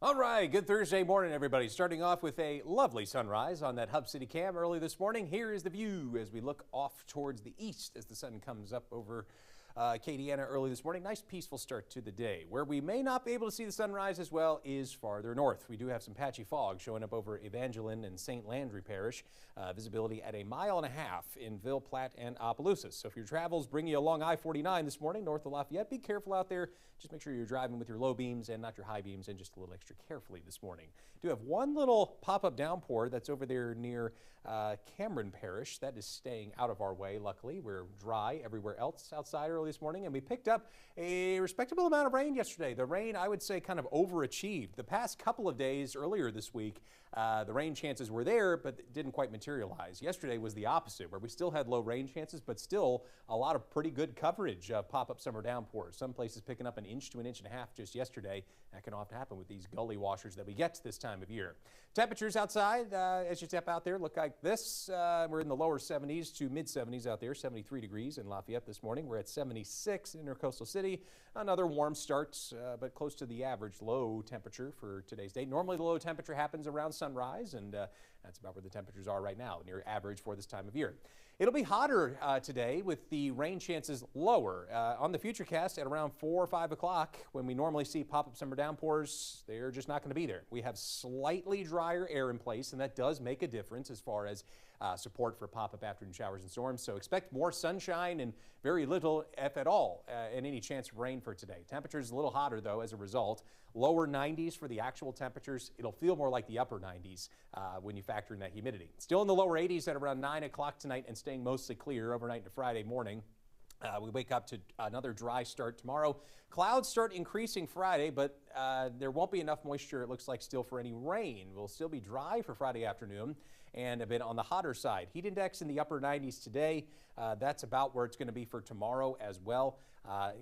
All right, good Thursday morning, everybody. Starting off with a lovely sunrise on that Hub City cam early this morning. Here is the view as we look off towards the east as the sun comes up over Acadiana early this morning. Nice peaceful start to the day. Where we may not be able to see the sunrise as well is farther north. We do have some patchy fog showing up over Evangeline and St. Landry Parish. Visibility at 1.5 miles in Ville Platte and Opelousas. So if your travels bring you along I-49 this morning north of Lafayette, be careful out there. Just make sure you're driving with your low beams and not your high beams, and just a little extra carefully this morning. Do have one little pop-up downpour that's over there near Cameron Parish. That is staying out of our way, luckily. We're dry everywhere else outside early this morning, and we picked up a respectable amount of rain yesterday. The rain, I would say, kind of overachieved. The past couple of days earlier this week, the rain chances were there, but didn't quite materialize. Yesterday was the opposite, where we still had low rain chances, but still a lot of pretty good coverage of pop-up summer downpours. Some places picking up 1 inch to 1.5 inches just yesterday. That can often happen with these gully washers that we get this time of year. Temperatures outside, as you step out there, look like this. We're in the lower 70s to mid 70s out there, 73 degrees in Lafayette this morning. We're at 76 in Intercoastal City. Another warm start, but close to the average low temperature for today's day. Normally the low temperature happens around sunrise, and that's about where the temperatures are right now, near average for this time of year. It'll be hotter today with the rain chances lower. On the Futurecast at around 4 or 5 o'clock, when we normally see pop-up summer downpours, they're just not going to be there. We have slightly drier air in place, and that does make a difference as far as support for pop-up afternoon showers and storms. So expect more sunshine and very little, if at all, and any chance of rain for today. Temperatures a little hotter, though, as a result. Lower 90s for the actual temperatures. It'll feel more like the upper 90s when you factor in that humidity. Still in the lower 80s at around 9 o'clock tonight and staying mostly clear overnight to Friday morning. We wake up to another dry start tomorrow. Clouds start increasing Friday, but there won't be enough moisture, it looks like, still for any rain. We'll still be dry for Friday afternoon and a bit on the hotter side. Heat index in the upper 90s today. That's about where it's going to be for tomorrow as well.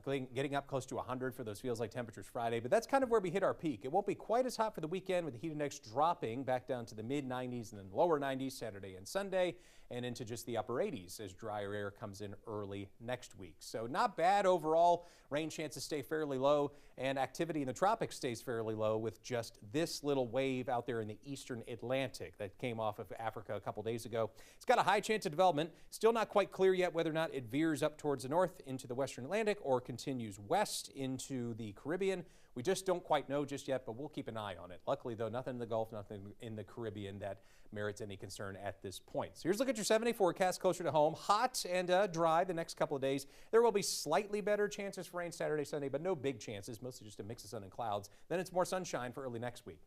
Getting up close to 100 for those feels like temperatures Friday, but that's kind of where we hit our peak. It won't be quite as hot for the weekend, with the heat index dropping back down to the mid 90s and then lower 90s Saturday and Sunday, and into just the upper 80s as drier air comes in early next week. So not bad overall. Rain chances stay fairly low, and activity in the tropics stays fairly low, with just this little wave out there in the eastern Atlantic that came off of Africa a couple days ago. It's got a high chance of development. Still not quite clear yet whether or not it veers up towards the north into the western Atlantic or continues west into the Caribbean. We just don't quite know just yet, but we'll keep an eye on it. Luckily, though, nothing in the Gulf, nothing in the Caribbean that merits any concern at this point. So here's a look at your 7-day forecast closer to home. Hot and dry the next couple of days. There will be slightly better chances for rain Saturday, Sunday, but no big chances, mostly just a mix of sun and clouds. Then it's more sunshine for early next week.